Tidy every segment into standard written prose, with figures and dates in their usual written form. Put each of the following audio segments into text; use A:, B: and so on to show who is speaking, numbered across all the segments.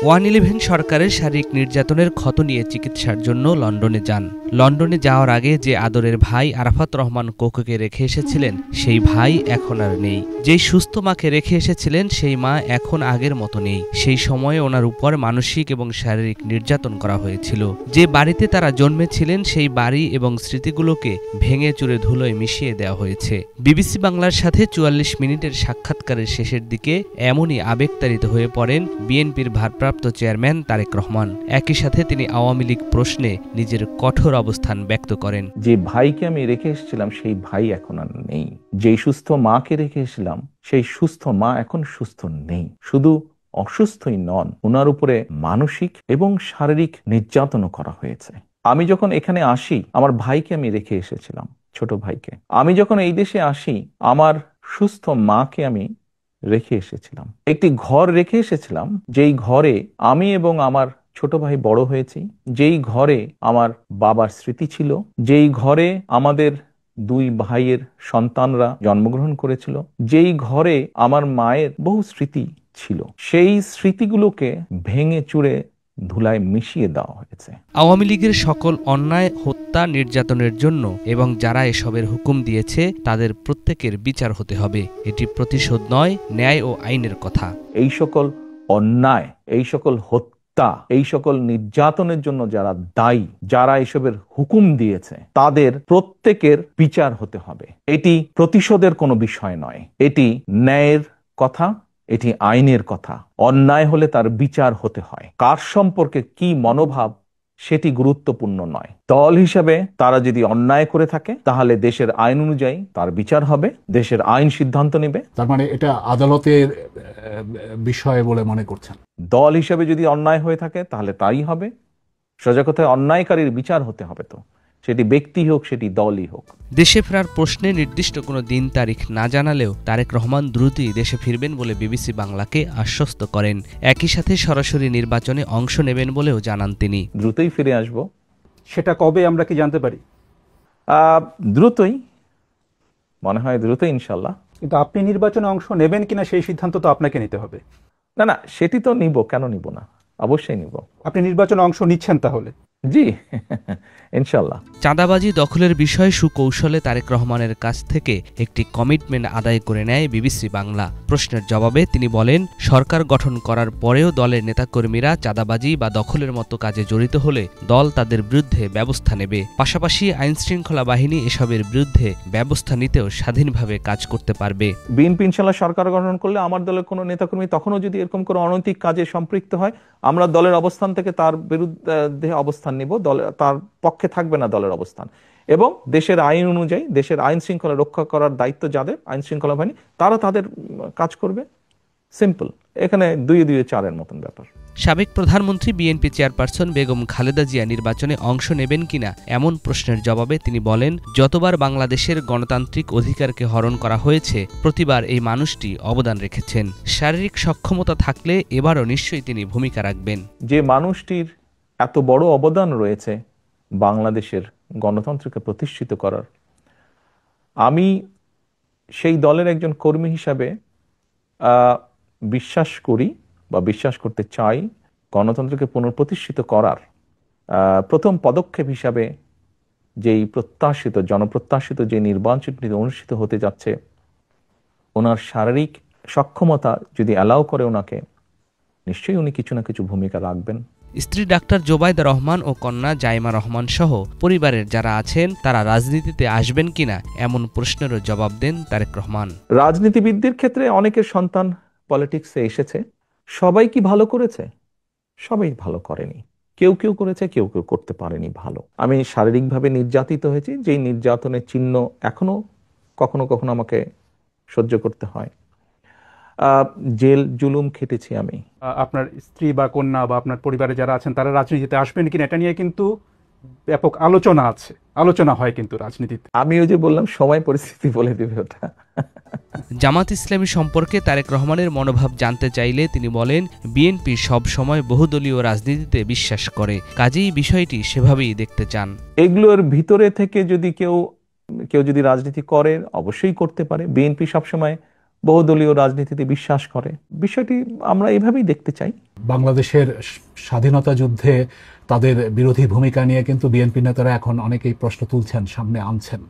A: 111 সরকারের শারীরিক নির্যাতনের ক্ষত নিয়ে চিকিৎসার জন্য লন্ডনে যান। লন্ডনে যাওয়ার আগে যে আদরের ভাই আরাফাত রহমান কোকোকে রেখে এসেছিলেন, সেই ভাই এখন আর নেই। যেই সুস্থ মাকে রেখে এসেছিলেন, সেই মা এখন আগের মতো নেই। সেই সময়ে ওনার উপর মানসিক এবং শারীরিক নির্যাতন করা হয়েছিল। যে বাড়িতে তারা জন্মেছিলেন, সেই বাড়ি এবং স্মৃতিগুলোকে ভেঙে চুরে ধুলোয় মিশিয়ে দেওয়া হয়েছে। বিবিসি বাংলার সাথে 44 মিনিটের সাক্ষাৎকারের শেষের দিকে এমনই আবেগতাড়িত হয়ে পড়েন বিএনপির ভারপ্রাপ্ত চেয়ারম্যান তারেক রহমান। একই সাথে তিনি আওয়ামী লীগ প্রশ্নে নিজের কঠোর অবস্থান ব্যক্ত করেন।
B: যে ভাইকে আমি রেখে এসেছিলাম, সেই ভাই এখন আর নেই। যেই সুস্থ মাকে রেখে এসেছিলাম, সেই সুস্থ মা এখন সুস্থ নেই। শুধু অসুস্থই নন, ওনার উপরে মানসিক এবং শারীরিক নির্যাতনও করা হয়েছে। আমি যখন এখানে আসি, আমার ভাইকে আমি রেখে এসেছিলাম, ছোট ভাইকে। আমি যখন এই দেশে আসি, আমার সুস্থ মাকে আমি রেখে এসেছিলাম। একটি ঘর রেখে এসেছিলাম, যেই ঘরে আমি এবং আমার ছোট ভাই বড় হয়েছি, যেই ঘরে আমার বাবার স্মৃতি ছিল, যেই ঘরে আমাদের দুই ভাইয়ের সন্তানরা জন্মগ্রহণ করেছিল, যেই ঘরে আমার মায়ের বহু স্মৃতি ছিল, সেই স্মৃতিগুলোকে ভেঙে চুরে ধুলায় মিশিয়ে দেওয়া হয়েছে।
A: আওয়ামী লীগের সকল অন্যায়, হত্যা, নির্যাতনের জন্য এবং যারা এসবের হুকুম দিয়েছে, তাদের প্রত্যেকের বিচার হতে হবে। এটি প্রতিশোধ নয়, ন্যায় ও আইনের কথা।
B: এই সকল অন্যায়, এই সকল হত্যা, এই সকল নির্যাতনের জন্য যারা দায়ী, যারা এসবের হুকুম দিয়েছে, তাদের প্রত্যেকের বিচার হতে হবে। এটি প্রতিশোধের কোনো বিষয় নয়, এটি ন্যায়ের কথা, এটি আইনের কথা। অন্যায় হলে তার বিচার হতে হয়। কার সম্পর্কে কি মনোভাব সেটি গুরুত্বপূর্ণ নয়। দল হিসেবে তারা যদি অন্যায় করে থাকে, তাহলে দেশের আইন অনুযায়ী তার বিচার হবে, দেশের আইন সিদ্ধান্ত নেবে।
C: তার মানে এটা আদালতের বিষয় বলে মনে করছেন?
B: দল হিসেবে যদি অন্যায় হয়ে থাকে, তাহলে তাই হবে। সোজা কথায় অন্যায়কারীর বিচার হতে হবে, তো সেটি ব্যক্তি হোক, সেটি দলই হোক।
A: দেশে ফেরার প্রশ্নে নির্দিষ্ট কোনো দিন তারিখ না জানালেও তারেক রহমান দ্রুতই দেশে ফিরবেন বলে বিবিসি বাংলাকে আশ্বস্ত করেন। একই সাথে সরাসরি নির্বাচনে অংশ নেবেন বলেও জানান তিনি।
B: দ্রুতই ফিরে আসব।
D: সেটা কবে আমরা কি জানতে পারি?
B: দ্রুতই, মনে হয় দ্রুতই ইনশাল্লাহ।
D: কিন্তু আপনি নির্বাচনে অংশ নেবেন কিনা সেই সিদ্ধান্ত তো আপনাকে নিতে হবে।
B: না, সেটি তো নিব, কেন নিব না, অবশ্যই নিব।
D: আপনি নির্বাচনে অংশ নিচ্ছেন তাহলে?
B: জি, ইনশাল্লাহ।
A: চাঁদাবাজি দখলের বিষয়ে সুকৌশলে তারেক রহমানের কাছ থেকে একটি কমিটমেন্ট আদায় করে নেয় বিবিসি বাংলা। প্রশ্নের জবাবে তিনি বলেন, সরকার গঠন করার পরেও দলের নেতাকর্মীরা চাঁদাবাজি বা দখলের মতো কাজে জড়িত হলে দল তাদের বিরুদ্ধে ব্যবস্থা নেবে। পাশাপাশি আইনশৃঙ্খলা বাহিনী এসবের বিরুদ্ধে ব্যবস্থা নিতেও স্বাধীনভাবে কাজ করতে পারবে।
B: বিএনপি ইনশাল্লাহ সরকার গঠন করলে আমার দলের কোনো নেতাকর্মী তখনও যদি এরকম কোনো অনৈতিক কাজে সম্পৃক্ত হয়, আমরা দলের অবস্থান থেকে তার বিরুদ্ধে অবস্থান নিব। তার পক্ষে থাকবে না দলের অবস্থান, এবং দেশের আইন অনুযায়ী দেশের আইন শৃঙ্খলা রক্ষা করার দায়িত্ব যাদের, আইন শৃঙ্খলা বাহিনী, তারা তাদের কাজ করবে। সিম্পল, এখানে 2-2-4 মতন ব্যাপার।
A: সাবেক প্রধানমন্ত্রী বিএনপি চেয়ারপারসন বেগম খালেদা জিয়া নির্বাচনে অংশ নেবেন কিনা এমন প্রশ্নের জবাবে তিনি বলেন, যতবার বাংলাদেশের গণতান্ত্রিক অধিকারকে হরণ করা হয়েছে, প্রতিবার এই মানুষটি অবদান রেখেছেন। শারীরিক সক্ষমতা থাকলে এবারও নিশ্চয়ই তিনি ভূমিকা রাখবেন।
B: যে মানুষটির এত বড় অবদান রয়েছে বাংলাদেশের গণতন্ত্রকে প্রতিষ্ঠিত করার, আমি সেই দলের একজন কর্মী হিসাবে বিশ্বাস করি বা বিশ্বাস করতে চাই, গণতন্ত্রকে পুনঃপ্রতিষ্ঠিত করার প্রথম পদক্ষেপ হিসাবে যেই প্রত্যাশিত, জনপ্রত্যাশিত যে নির্বাচনটি অনুষ্ঠিত হতে যাচ্ছে, ওনার শারীরিক সক্ষমতা যদি অ্যালাউ করে ওনাকে, নিশ্চয়ই উনি কিছু না কিছু ভূমিকা রাখবেন।
A: স্ত্রী ডাক্তার জোবাইদা রহমান ও কন্যা জাইমা রহমান সহ পরিবারের যারা আছেন, তারা রাজনীতিতে আসবেন কিনা এমন প্রশ্নেরও জবাব দেন তারেক রহমান।
B: রাজনীতিবিদদের ক্ষেত্রে অনেকের সন্তান পলিটিক্সে এসেছে। সবাই কি ভালো করেছে? সবাই ভালো করেনি। কেউ কেউ করেছে, কেউ কেউ করতে পারেনি ভালো। আমি শারীরিকভাবে নির্যাতিত হয়েছি, যেই নির্যাতনের চিহ্ন এখনো কখনো কখনো আমাকে সহ্য করতে হয়। জেল জুলুম খেটেছি আমি।
D: আপনার স্ত্রী বা কন্যা বা আপনার পরিবারে যারা আছেন, তারা রাজনীতিতে আসবেন কিনা এটা নিয়ে কিন্তু ব্যাপক আলোচনা আছে, আলোচনা হয় কিন্তু রাজনীতিতে।
B: আমি ওই যে বললাম, সময় পরিস্থিতি বলে দিবে ওটা।
A: জামাত ইসলামী সম্পর্কে তারেক রহমানের মনোভাব জানতে চাইলে তিনি বলেন, বিএনপি সব সময় বহুদলীয় রাজনীতিতে বিশ্বাস করে, কাজেই বিষয়টি সেভাবেই দেখতে চান।
B: এগুলোর ভিতরে থেকে যদি কেউ যদি রাজনীতি করে, অবশ্যই করতে পারে। বিএনপি সবসময় বহুদলীয় রাজনীতিতে বিশ্বাস করে। বিষয়টি আমরা এভাবেই দেখতে চাই।
C: বাংলাদেশের স্বাধীনতা যুদ্ধে তাদের বিরোধী ভূমিকা নিয়ে কিন্তু বিএনপি নেতারা এখন অনেকেই প্রশ্ন তুলছেন, সামনে আনছেন।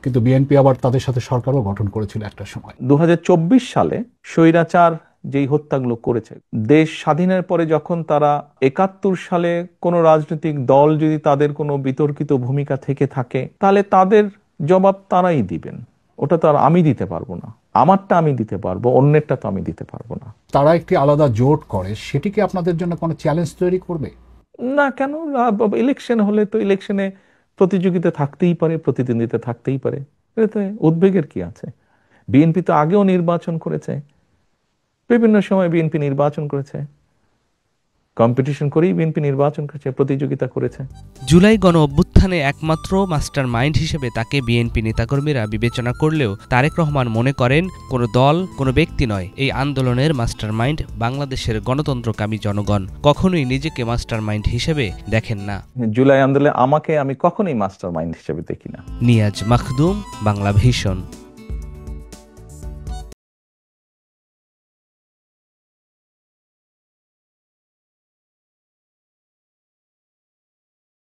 C: কিন্তু বিএনপি আবার তাদের সাথে সরকারও গঠন করেছিল একটা সময়।
B: 2024 সালে স্বৈরাচার যেই হত্যাগুলো করেছে, দেশ স্বাধীনের পরে যখন তারা 71 সালে কোনো রাজনৈতিক দল যদি তাদের কোনো বিতর্কিত ভূমিকা থেকে থাকে, তাহলে তাদের জবাব তারাই দিবেন। ওটা তো আর আমি দিতে পারবো না। আমারটা আমি দিতে পারবো, অন্যেরটা তো আমি দিতে পারবো না।
C: তারা একটি আলাদা জোট করে, সেটি কি আপনাদের জন্য কোনো চ্যালেঞ্জ তৈরি করবে?
B: না, কেন? ইলেকশন হলে তো ইলেকশনে প্রতিযোগিতা থাকতেই পারে, প্রতিদ্বন্দ্বিতা থাকতেই পারে। এতে উদ্বেগের কি আছে? বিএনপি তো আগেও নির্বাচন করেছে, বিভিন্ন সময় বিএনপি নির্বাচন করেছে, কম্পিটিশন করেই বিএনপি নির্বাচন করেছে, প্রতিযোগিতা করেছে।
A: জুলাই গণ অভ্যুত্থানে একমাত্র মাস্টার মাইন্ড হিসেবে তাকে বিএনপি নেতাকর্মীরা বিবেচনা করলেও তারেক রহমান মনে করেন কোনো দল, কোনো ব্যক্তি নয়, এই আন্দোলনের মাস্টার মাইন্ড বাংলাদেশের গণতন্ত্রকামী জনগণ। কখনোই নিজেকে মাস্টার মাইন্ড হিসেবে দেখেন না।
B: জুলাই আন্দোলনে আমি কখনোই মাস্টার মাইন্ড হিসেবে দেখি না।
A: নিয়াজ মাখদুম, বাংলা ভিশন।